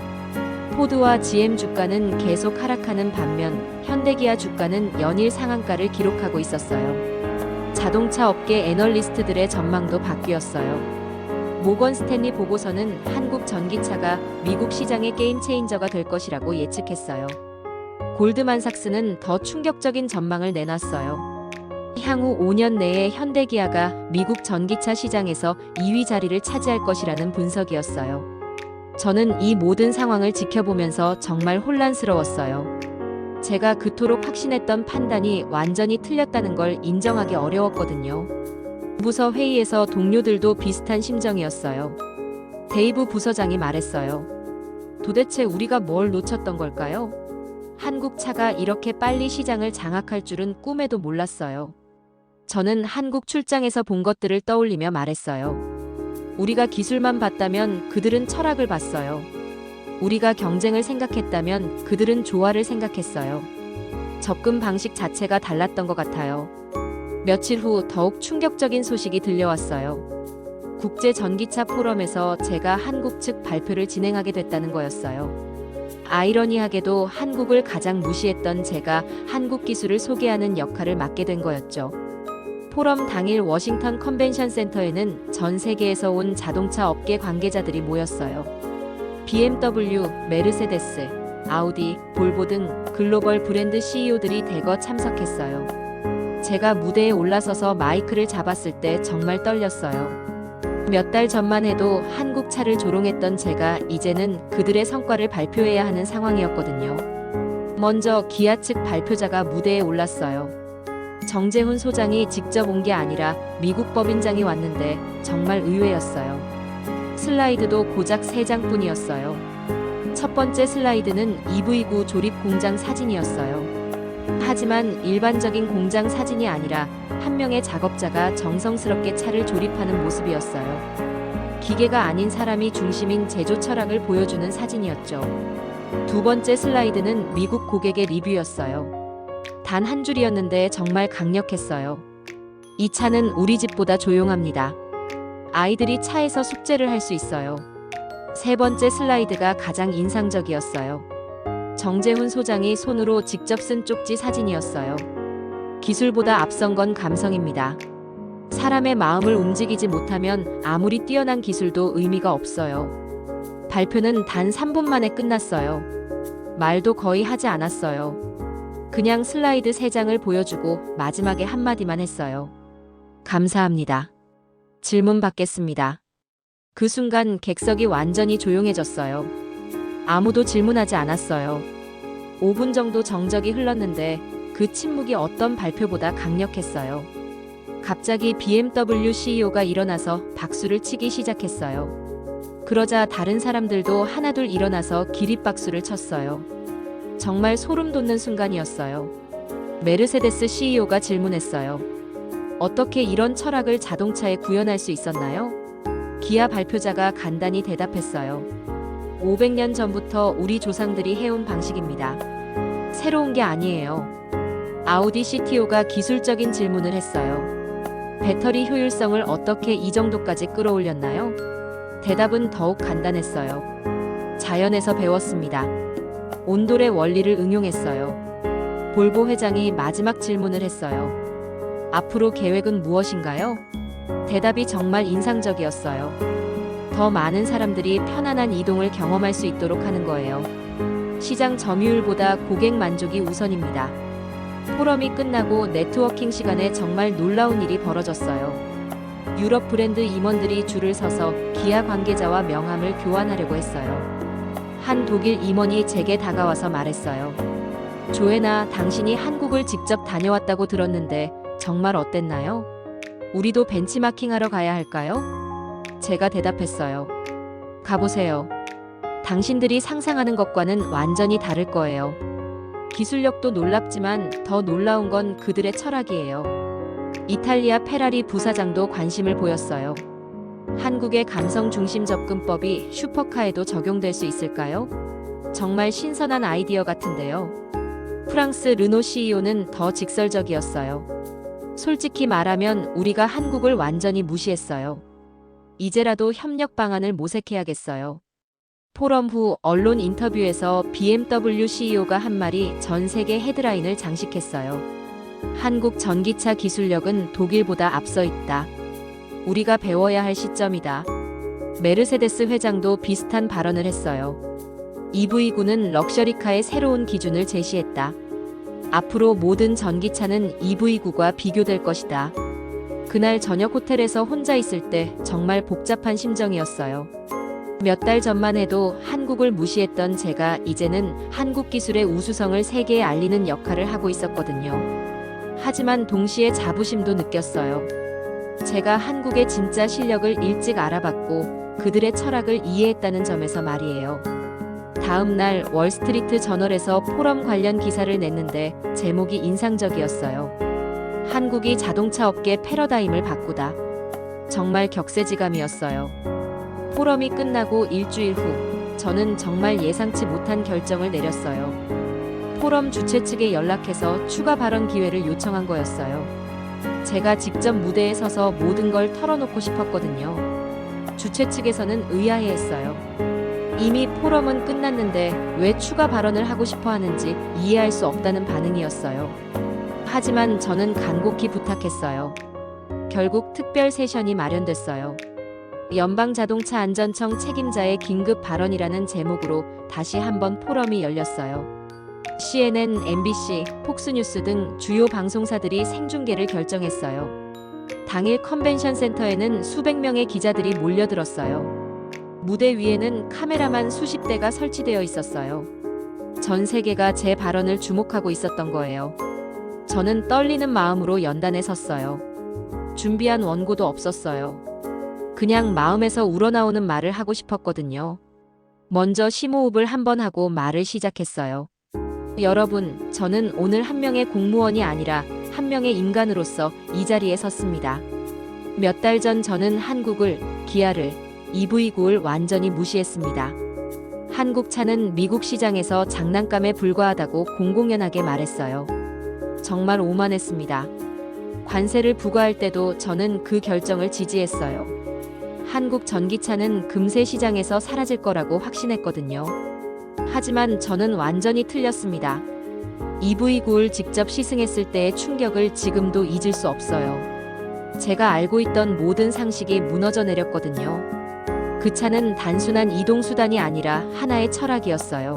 포드와 GM 주가는 계속 하락하는 반면 현대기아 주가는 연일 상한가를 기록하고 있었어요. 자동차 업계 애널리스트들의 전망도 바뀌었어요. 모건 스탠리 보고서는 한국 전기차가 미국 시장의 게임 체인저가 될 것이라고 예측했어요. 골드만삭스는 더 충격적인 전망을 내놨어요. 향후 5년 내에 현대기아가 미국 전기차 시장에서 2위 자리를 차지할 것이라는 분석이었어요. 저는 이 모든 상황을 지켜보면서 정말 혼란스러웠어요. 제가 그토록 확신했던 판단이 완전히 틀렸다는 걸 인정하기 어려웠거든요. 부서 회의에서 동료들도 비슷한 심정이었어요. 데이브 부서장이 말했어요. 도대체 우리가 뭘 놓쳤던 걸까요? 한국 차가 이렇게 빨리 시장을 장악할 줄은 꿈에도 몰랐어요. 저는 한국 출장에서 본 것들을 떠올리며 말했어요. 우리가 기술만 봤다면 그들은 철학을 봤어요. 우리가 경쟁을 생각했다면 그들은 조화를 생각했어요. 접근 방식 자체가 달랐던 것 같아요. 며칠 후 더욱 충격적인 소식이 들려왔어요. 국제 전기차 포럼에서 제가 한국 측 발표를 진행하게 됐다는 거였어요. 아이러니하게도 한국을 가장 무시했던 제가 한국 기술을 소개하는 역할을 맡게 된 거였죠. 포럼 당일 워싱턴 컨벤션 센터에는 전 세계에서 온 자동차 업계 관계자들이 모였어요. BMW, 메르세데스, 아우디, 볼보 등 글로벌 브랜드 CEO들이 대거 참석했어요. 제가 무대에 올라서서 마이크를 잡았을 때 정말 떨렸어요. 몇 달 전만 해도 한국 차를 조롱했던 제가 이제는 그들의 성과를 발표해야 하는 상황이었거든요. 먼저 기아 측 발표자가 무대에 올랐어요. 정재훈 소장이 직접 온 게 아니라 미국 법인장이 왔는데 정말 의외였어요. 슬라이드도 고작 3장뿐이었어요. 첫 번째 슬라이드는 EV9 조립 공장 사진이었어요. 하지만 일반적인 공장 사진이 아니라 한 명의 작업자가 정성스럽게 차를 조립하는 모습이었어요. 기계가 아닌 사람이 중심인 제조 철학을 보여주는 사진이었죠. 두 번째 슬라이드는 미국 고객의 리뷰였어요. 단 한 줄이었는데 정말 강력했어요. 이 차는 우리 집보다 조용합니다. 아이들이 차에서 숙제를 할 수 있어요. 세 번째 슬라이드가 가장 인상적이었어요. 정재훈 소장이 손으로 직접 쓴 쪽지 사진이었어요. 기술보다 앞선 건 감성입니다. 사람의 마음을 움직이지 못하면 아무리 뛰어난 기술도 의미가 없어요. 발표는 단 3분 만에 끝났어요. 말도 거의 하지 않았어요. 그냥 슬라이드 3장을 보여주고 마지막에 한마디만 했어요. 감사합니다. 질문 받겠습니다. 그 순간 객석이 완전히 조용해졌어요. 아무도 질문하지 않았어요. 5분 정도 정적이 흘렀는데 그 침묵이 어떤 발표보다 강력했어요. 갑자기 BMW CEO가 일어나서 박수를 치기 시작했어요. 그러자 다른 사람들도 하나둘 일어나서 기립박수를 쳤어요. 정말 소름 돋는 순간이었어요. 메르세데스 CEO가 질문했어요. 어떻게 이런 철학을 자동차에 구현할 수 있었나요? 기아 발표자가 간단히 대답했어요. 500년 전부터 우리 조상들이 해온 방식입니다. 새로운 게 아니에요. 아우디 CTO가 기술적인 질문을 했어요. 배터리 효율성을 어떻게 이 정도까지 끌어올렸나요? 대답은 더욱 간단했어요. 자연에서 배웠습니다. 온돌의 원리를 응용했어요. 볼보 회장이 마지막 질문을 했어요. 앞으로 계획은 무엇인가요? 대답이 정말 인상적이었어요. 더 많은 사람들이 편안한 이동을 경험할 수 있도록 하는 거예요. 시장 점유율보다 고객 만족이 우선입니다. 포럼이 끝나고 네트워킹 시간에 정말 놀라운 일이 벌어졌어요. 유럽 브랜드 임원들이 줄을 서서 기아 관계자와 명함을 교환하려고 했어요. 한 독일 임원이 제게 다가와서 말했어요. 조애나, 당신이 한국을 직접 다녀왔다고 들었는데 정말 어땠나요? 우리도 벤치마킹하러 가야 할까요? 제가 대답했어요. 가보세요. 당신들이 상상하는 것과는 완전히 다를 거예요. 기술력도 놀랍지만 더 놀라운 건 그들의 철학이에요. 이탈리아 페라리 부사장도 관심을 보였어요. 한국의 감성 중심 접근법이 슈퍼카에도 적용될 수 있을까요? 정말 신선한 아이디어 같은데요. 프랑스 르노 CEO는 더 직설적이었어요. 솔직히 말하면 우리가 한국을 완전히 무시했어요. 이제라도 협력 방안을 모색해야겠어요. 포럼 후 언론 인터뷰에서 BMW CEO가 한 말이 전 세계 헤드라인을 장식했어요. 한국 전기차 기술력은 독일보다 앞서 있다. 우리가 배워야 할 시점이다. 메르세데스 회장도 비슷한 발언을 했어요. EV9는 럭셔리카의 새로운 기준을 제시했다. 앞으로 모든 전기차는 EV9과 비교될 것이다. 그날 저녁 호텔에서 혼자 있을 때 정말 복잡한 심정이었어요. 몇 달 전만 해도 한국을 무시했던 제가 이제는 한국 기술의 우수성을 세계에 알리는 역할을 하고 있었거든요. 하지만 동시에 자부심도 느꼈어요. 제가 한국의 진짜 실력을 일찍 알아봤고 그들의 철학을 이해했다는 점에서 말이에요. 다음 날 월스트리트 저널에서 포럼 관련 기사를 냈는데 제목이 인상적이었어요. 한국이 자동차 업계 패러다임을 바꾸다. 정말 격세지감이었어요. 포럼이 끝나고 일주일 후 저는 정말 예상치 못한 결정을 내렸어요. 포럼 주최 측에 연락해서 추가 발언 기회를 요청한 거였어요. 제가 직접 무대에 서서 모든 걸 털어놓고 싶었거든요. 주최 측에서는 의아해했어요. 이미 포럼은 끝났는데 왜 추가 발언을 하고 싶어 하는지 이해할 수 없다는 반응이었어요. 하지만 저는 간곡히 부탁했어요. 결국 특별 세션이 마련됐어요. 연방자동차안전청 책임자의 긴급 발언이라는 제목으로 다시 한번 포럼이 열렸어요. CNN, MBC, 폭스뉴스 등 주요 방송사들이 생중계를 결정했어요. 당일 컨벤션 센터에는 수백 명의 기자들이 몰려들었어요. 무대 위에는 카메라만 수십 대가 설치되어 있었어요. 전 세계가 제 발언을 주목하고 있었던 거예요. 저는 떨리는 마음으로 연단에 섰어요. 준비한 원고도 없었어요. 그냥 마음에서 우러나오는 말을 하고 싶었거든요. 먼저 심호흡을 한번 하고 말을 시작했어요. 여러분, 저는 오늘 한 명의 공무원이 아니라 한 명의 인간으로서 이 자리에 섰습니다. 몇 달 전 저는 한국을, 기아를, EV9를 완전히 무시했습니다. 한국 차는 미국 시장에서 장난감에 불과하다고 공공연하게 말했어요. 정말 오만했습니다. 관세를 부과할 때도 저는 그 결정을 지지했어요. 한국 전기차는 금세 시장에서 사라질 거라고 확신했거든요. 하지만 저는 완전히 틀렸습니다. EV9를 직접 시승했을 때의 충격을 지금도 잊을 수 없어요. 제가 알고 있던 모든 상식이 무너져 내렸거든요. 그 차는 단순한 이동수단이 아니라 하나의 철학이었어요.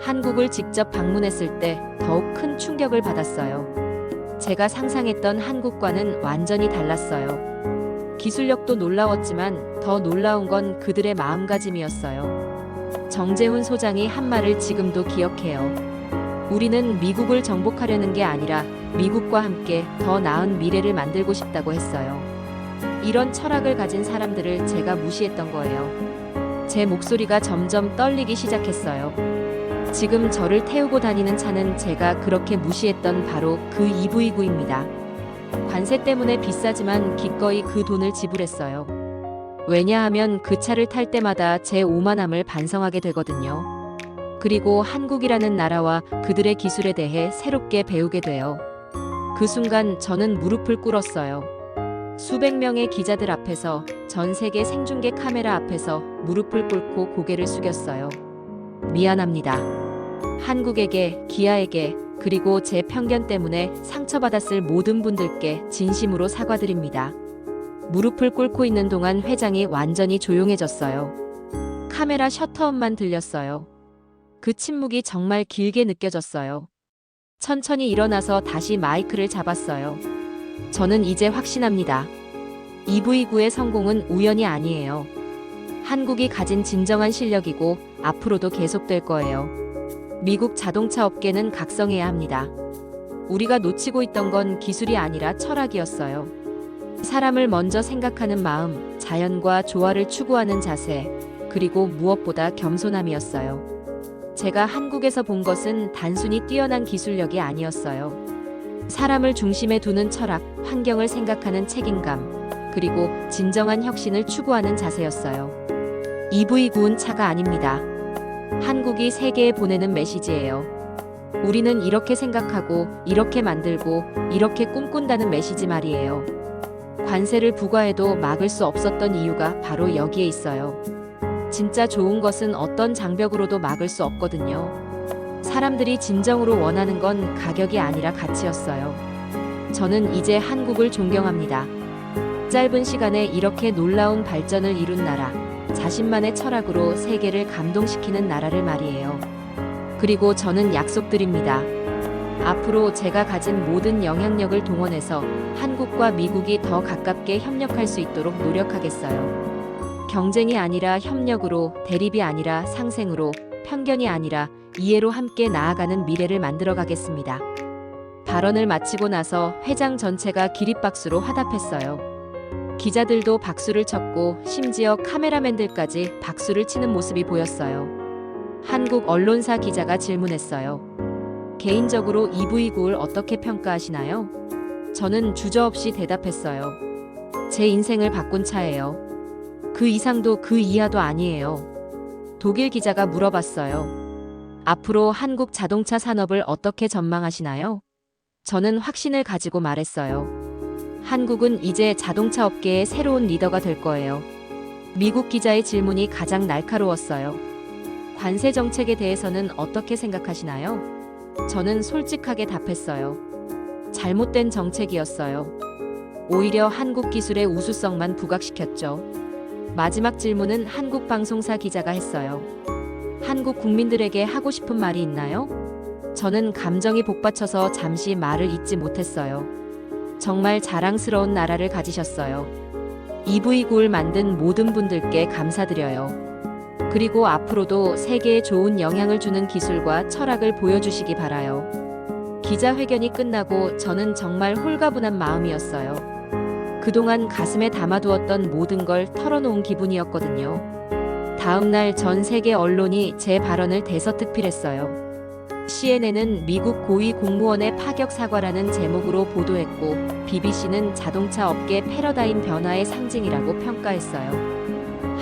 한국을 직접 방문했을 때 더욱 큰 충격을 받았어요. 제가 상상했던 한국과는 완전히 달랐어요. 기술력도 놀라웠지만 더 놀라운 건 그들의 마음가짐이었어요. 정재훈 소장이 한 말을 지금도 기억해요. 우리는 미국을 정복하려는 게 아니라 미국과 함께 더 나은 미래를 만들고 싶다고 했어요. 이런 철학을 가진 사람들을 제가 무시했던 거예요. 제 목소리가 점점 떨리기 시작했어요. 지금 저를 태우고 다니는 차는 제가 그렇게 무시했던 바로 그 EV9입니다. 관세 때문에 비싸지만 기꺼이 그 돈을 지불했어요. 왜냐하면 그 차를 탈 때마다 제 오만함을 반성하게 되거든요. 그리고 한국이라는 나라와 그들의 기술에 대해 새롭게 배우게 돼요. 그 순간 저는 무릎을 꿇었어요. 수백 명의 기자들 앞에서, 전 세계 생중계 카메라 앞에서 무릎을 꿇고 고개를 숙였어요. 미안합니다. 한국에게, 기아에게, 그리고 제 편견 때문에 상처받았을 모든 분들께 진심으로 사과드립니다. 무릎을 꿇고 있는 동안 회장이 완전히 조용해졌어요. 카메라 셔터음만 들렸어요. 그 침묵이 정말 길게 느껴졌어요. 천천히 일어나서 다시 마이크를 잡았어요. 저는 이제 확신합니다. EV9의 성공은 우연이 아니에요. 한국이 가진 진정한 실력이고 앞으로도 계속될 거예요. 미국 자동차 업계는 각성해야 합니다. 우리가 놓치고 있던 건 기술이 아니라 철학이었어요. 사람을 먼저 생각하는 마음, 자연과 조화를 추구하는 자세, 그리고 무엇보다 겸손함이었어요. 제가 한국에서 본 것은 단순히 뛰어난 기술력이 아니었어요. 사람을 중심에 두는 철학, 환경을 생각하는 책임감, 그리고 진정한 혁신을 추구하는 자세였어요. EV9은 차가 아닙니다. 한국이 세계에 보내는 메시지예요. 우리는 이렇게 생각하고, 이렇게 만들고, 이렇게 꿈꾼다는 메시지 말이에요. 관세를 부과해도 막을 수 없었던 이유가 바로 여기에 있어요. 진짜 좋은 것은 어떤 장벽으로도 막을 수 없거든요. 사람들이 진정으로 원하는 건 가격이 아니라 가치였어요. 저는 이제 한국을 존경합니다. 짧은 시간에 이렇게 놀라운 발전을 이룬 나라, 자신만의 철학으로 세계를 감동시키는 나라를 말이에요. 그리고 저는 약속드립니다. 앞으로 제가 가진 모든 영향력을 동원해서 한국과 미국이 더 가깝게 협력할 수 있도록 노력하겠어요. 경쟁이 아니라 협력으로, 대립이 아니라 상생으로, 편견이 아니라 이해로 함께 나아가는 미래를 만들어 가겠습니다. 발언을 마치고 나서 회장 전체가 기립박수로 화답했어요. 기자들도 박수를 쳤고 심지어 카메라맨들까지 박수를 치는 모습이 보였어요. 한국 언론사 기자가 질문했어요. 개인적으로 EV9를 어떻게 평가하시나요? 저는 주저없이 대답했어요. 제 인생을 바꾼 차예요. 그 이상도 그 이하도 아니에요. 독일 기자가 물어봤어요. 앞으로 한국 자동차 산업을 어떻게 전망하시나요? 저는 확신을 가지고 말했어요. 한국은 이제 자동차 업계의 새로운 리더가 될 거예요. 미국 기자의 질문이 가장 날카로웠어요. 관세 정책에 대해서는 어떻게 생각하시나요? 저는 솔직하게 답했어요. 잘못된 정책이었어요. 오히려 한국 기술의 우수성만 부각시켰죠. 마지막 질문은 한국 방송사 기자가 했어요. 한국 국민들에게 하고 싶은 말이 있나요? 저는 감정이 복받쳐서 잠시 말을 잇지 못했어요. 정말 자랑스러운 나라를 가지셨어요. EV9를 만든 모든 분들께 감사드려요. 그리고 앞으로도 세계에 좋은 영향을 주는 기술과 철학을 보여주시기 바라요. 기자회견이 끝나고 저는 정말 홀가분한 마음이었어요. 그동안 가슴에 담아두었던 모든 걸 털어놓은 기분이었거든요. 다음 날 전 세계 언론이 제 발언을 대서특필했어요. CNN은 미국 고위 공무원의 파격 사과라는 제목으로 보도했고, BBC는 자동차 업계 패러다임 변화의 상징이라고 평가했어요.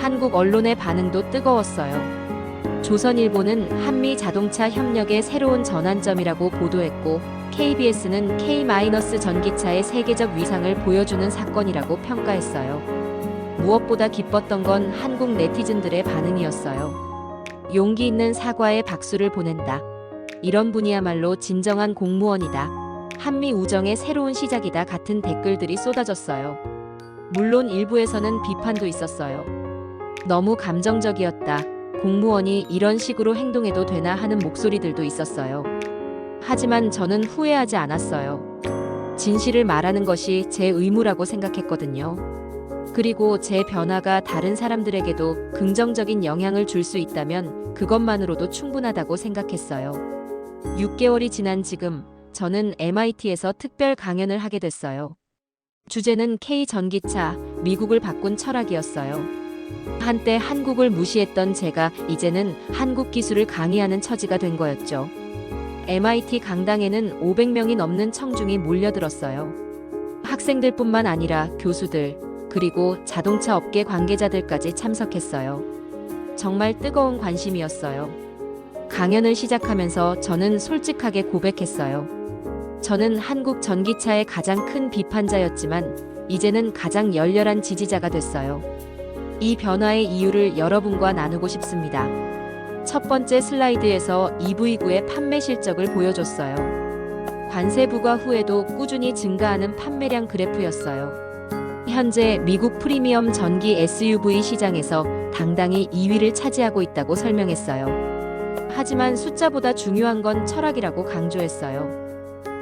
한국 언론의 반응도 뜨거웠어요. 조선일보는 한미 자동차 협력의 새로운 전환점이라고 보도했고, KBS는 K-전기차의 세계적 위상을 보여주는 사건이라고 평가했어요. 무엇보다 기뻤던 건 한국 네티즌들의 반응이었어요. 용기 있는 사과에 박수를 보낸다. 이런 분이야말로 진정한 공무원이다. 한미 우정의 새로운 시작이다 같은 댓글들이 쏟아졌어요. 물론 일부에서는 비판도 있었어요. 너무 감정적이었다. 공무원이 이런 식으로 행동해도 되나 하는 목소리들도 있었어요. 하지만 저는 후회하지 않았어요. 진실을 말하는 것이 제 의무라고 생각했거든요. 그리고 제 변화가 다른 사람들에게도 긍정적인 영향을 줄 수 있다면 그것만으로도 충분하다고 생각했어요. 6개월이 지난 지금 저는 MIT에서 특별 강연을 하게 됐어요. 주제는 K-전기차, 미국을 바꾼 철학이었어요. 한때 한국을 무시했던 제가 이제는 한국 기술을 강의하는 처지가 된 거였죠. MIT 강당에는 500명이 넘는 청중이 몰려들었어요. 학생들뿐만 아니라 교수들, 그리고 자동차 업계 관계자들까지 참석했어요. 정말 뜨거운 관심이었어요. 강연을 시작하면서 저는 솔직하게 고백했어요. 저는 한국 전기차의 가장 큰 비판자였지만 이제는 가장 열렬한 지지자가 됐어요. 이 변화의 이유를 여러분과 나누고 싶습니다. 첫 번째 슬라이드에서 EV9의 판매 실적을 보여줬어요. 관세 부과 후에도 꾸준히 증가하는 판매량 그래프였어요. 현재 미국 프리미엄 전기 SUV 시장에서 당당히 2위를 차지하고 있다고 설명했어요. 하지만 숫자보다 중요한 건 철학이라고 강조했어요.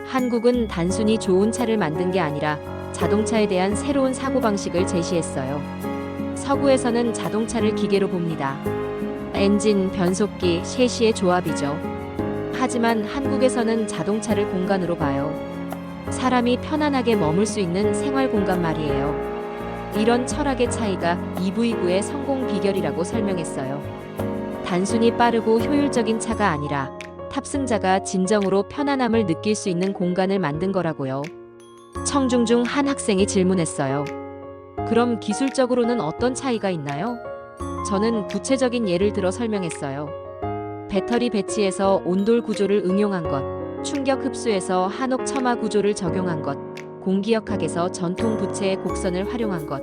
한국은 단순히 좋은 차를 만든 게 아니라 자동차에 대한 새로운 사고방식을 제시했어요. 서구에서는 자동차를 기계로 봅니다. 엔진, 변속기, 셰시의 조합이죠. 하지만 한국에서는 자동차를 공간으로 봐요. 사람이 편안하게 머물 수 있는 생활 공간 말이에요. 이런 철학의 차이가 EV9의 성공 비결이라고 설명했어요. 단순히 빠르고 효율적인 차가 아니라 탑승자가 진정으로 편안함을 느낄 수 있는 공간을 만든 거라고요. 청중 중 한 학생이 질문했어요. 그럼 기술적으로는 어떤 차이가 있나요? 저는 구체적인 예를 들어 설명했어요. 배터리 배치에서 온돌 구조를 응용한 것, 충격 흡수에서 한옥 첨화 구조를 적용한 것, 공기역학에서 전통 부채의 곡선을 활용한 것.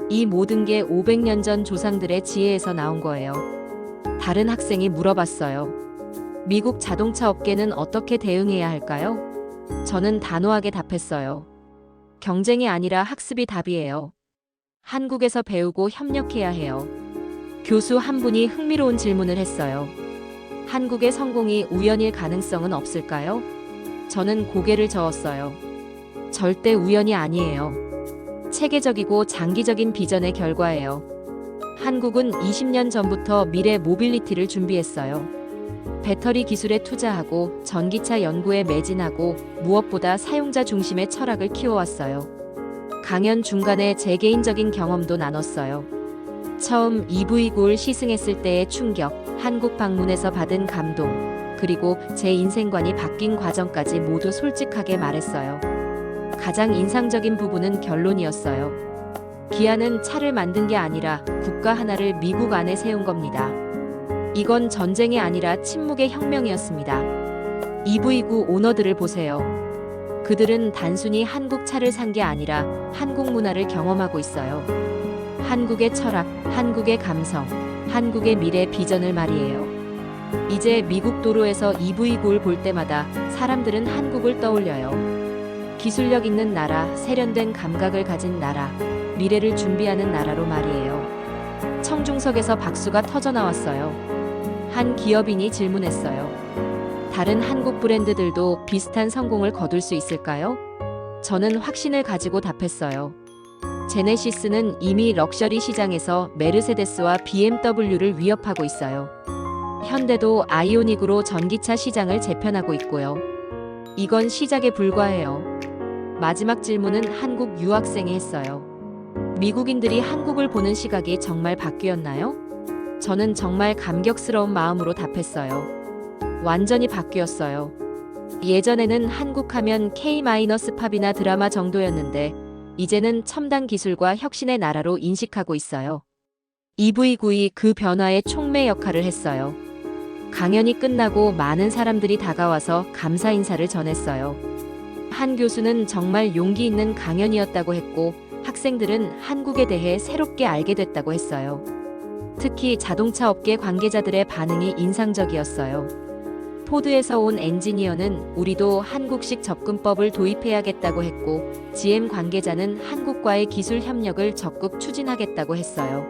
이 모든 게 500년 전 조상들의 지혜에서 나온 거예요. 다른 학생이 물어봤어요. 미국 자동차 업계는 어떻게 대응해야 할까요? 저는 단호하게 답했어요. 경쟁이 아니라 학습이 답이에요. 한국에서 배우고 협력해야 해요. 교수 한 분이 흥미로운 질문을 했어요. 한국의 성공이 우연일 가능성은 없을까요? 저는 고개를 저었어요. 절대 우연이 아니에요. 체계적이고 장기적인 비전의 결과예요. 한국은 20년 전부터 미래 모빌리티를 준비했어요. 배터리 기술에 투자하고 전기차 연구에 매진하고 무엇보다 사용자 중심의 철학을 키워왔어요. 강연 중간에 제 개인적인 경험도 나눴어요. 처음 EV9를 시승했을 때의 충격, 한국 방문에서 받은 감동, 그리고 제 인생관이 바뀐 과정까지 모두 솔직하게 말했어요. 가장 인상적인 부분은 결론이었어요. 기아는 차를 만든 게 아니라 국가 하나를 미국 안에 세운 겁니다. 이건 전쟁이 아니라 침묵의 혁명이었습니다. EV9 오너들을 보세요. 그들은 단순히 한국 차를 산 게 아니라 한국 문화를 경험하고 있어요. 한국의 철학, 한국의 감성, 한국의 미래 비전을 말이에요. 이제 미국 도로에서 EV9를 볼 때마다 사람들은 한국을 떠올려요. 기술력 있는 나라, 세련된 감각을 가진 나라, 미래를 준비하는 나라로 말이에요. 청중석에서 박수가 터져 나왔어요. 한 기업인이 질문했어요. 다른 한국 브랜드들도 비슷한 성공을 거둘 수 있을까요? 저는 확신을 가지고 답했어요. 제네시스는 이미 럭셔리 시장에서 메르세데스와 BMW를 위협하고 있어요. 현대도 아이오닉으로 전기차 시장을 재편하고 있고요. 이건 시작에 불과해요. 마지막 질문은 한국 유학생이 했어요. 미국인들이 한국을 보는 시각이 정말 바뀌었나요? 저는 정말 감격스러운 마음으로 답했어요. 완전히 바뀌었어요. 예전에는 한국 하면 K-팝이나 드라마 정도였는데 이제는 첨단 기술과 혁신의 나라로 인식하고 있어요. EV9이 그 변화의 촉매 역할을 했어요. 강연이 끝나고 많은 사람들이 다가와서 감사 인사를 전했어요. 한 교수는 정말 용기 있는 강연이었다고 했고, 학생들은 한국에 대해 새롭게 알게 됐다고 했어요. 특히 자동차 업계 관계자들의 반응이 인상적이었어요. 포드에서 온 엔지니어는 우리도 한국식 접근법을 도입해야겠다고 했고, GM 관계자는 한국과의 기술 협력을 적극 추진하겠다고 했어요.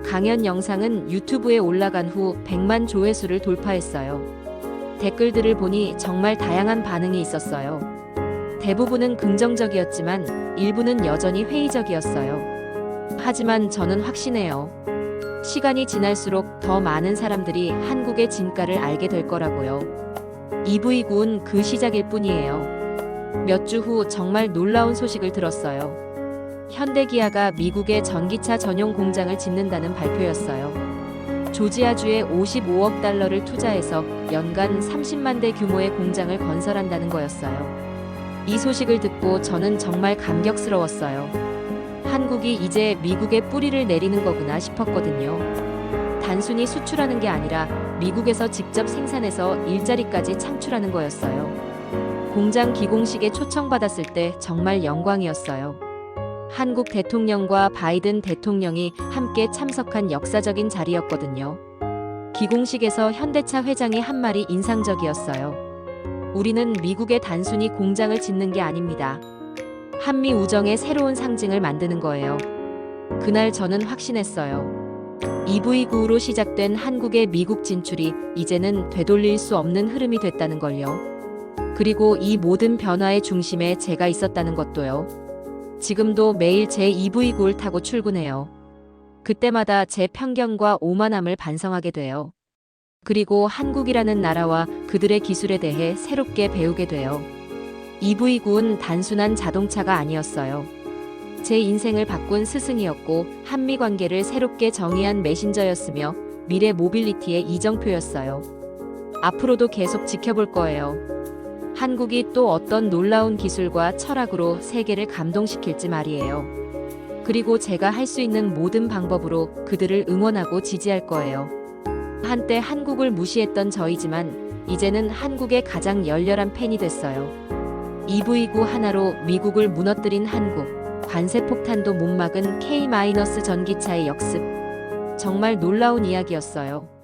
강연 영상은 유튜브에 올라간 후 100만 조회수를 돌파했어요. 댓글들을 보니 정말 다양한 반응이 있었어요. 대부분은 긍정적이었지만 일부는 여전히 회의적이었어요. 하지만 저는 확신해요. 시간이 지날수록 더 많은 사람들이 한국의 진가를 알게 될 거라고요. EV9은 그 시작일 뿐이에요. 몇 주 후 정말 놀라운 소식을 들었어요. 현대기아가 미국의 전기차 전용 공장을 짓는다는 발표였어요. 조지아주에 55억 달러를 투자해서 연간 30만 대 규모의 공장을 건설한다는 거였어요. 이 소식을 듣고 저는 정말 감격스러웠어요. 한국이 이제 미국에 뿌리를 내리는 거구나 싶었거든요. 단순히 수출하는 게 아니라 미국에서 직접 생산해서 일자리까지 창출하는 거였어요. 공장 기공식에 초청받았을 때 정말 영광이었어요. 한국 대통령과 바이든 대통령이 함께 참석한 역사적인 자리였거든요. 기공식에서 현대차 회장이 한 말이 인상적이었어요. 우리는 미국에 단순히 공장을 짓는 게 아닙니다. 한미 우정의 새로운 상징을 만드는 거예요. 그날 저는 확신했어요. EV9로 시작된 한국의 미국 진출이 이제는 되돌릴 수 없는 흐름이 됐다는 걸요. 그리고 이 모든 변화의 중심에 제가 있었다는 것도요. 지금도 매일 제 EV9를 타고 출근해요. 그때마다 제 편견과 오만함을 반성하게 돼요. 그리고 한국이라는 나라와 그들의 기술에 대해 새롭게 배우게 돼요. EV9는 단순한 자동차가 아니었어요. 제 인생을 바꾼 스승이었고, 한미 관계를 새롭게 정의한 메신저였으며, 미래 모빌리티의 이정표였어요. 앞으로도 계속 지켜볼 거예요. 한국이 또 어떤 놀라운 기술과 철학으로 세계를 감동시킬지 말이에요. 그리고 제가 할 수 있는 모든 방법으로 그들을 응원하고 지지할 거예요. 한때 한국을 무시했던 저이지만 이제는 한국의 가장 열렬한 팬이 됐어요. EV9 하나로 미국을 무너뜨린 한국, 관세 폭탄도 못 막은 K- 전기차의 역습. 정말 놀라운 이야기였어요.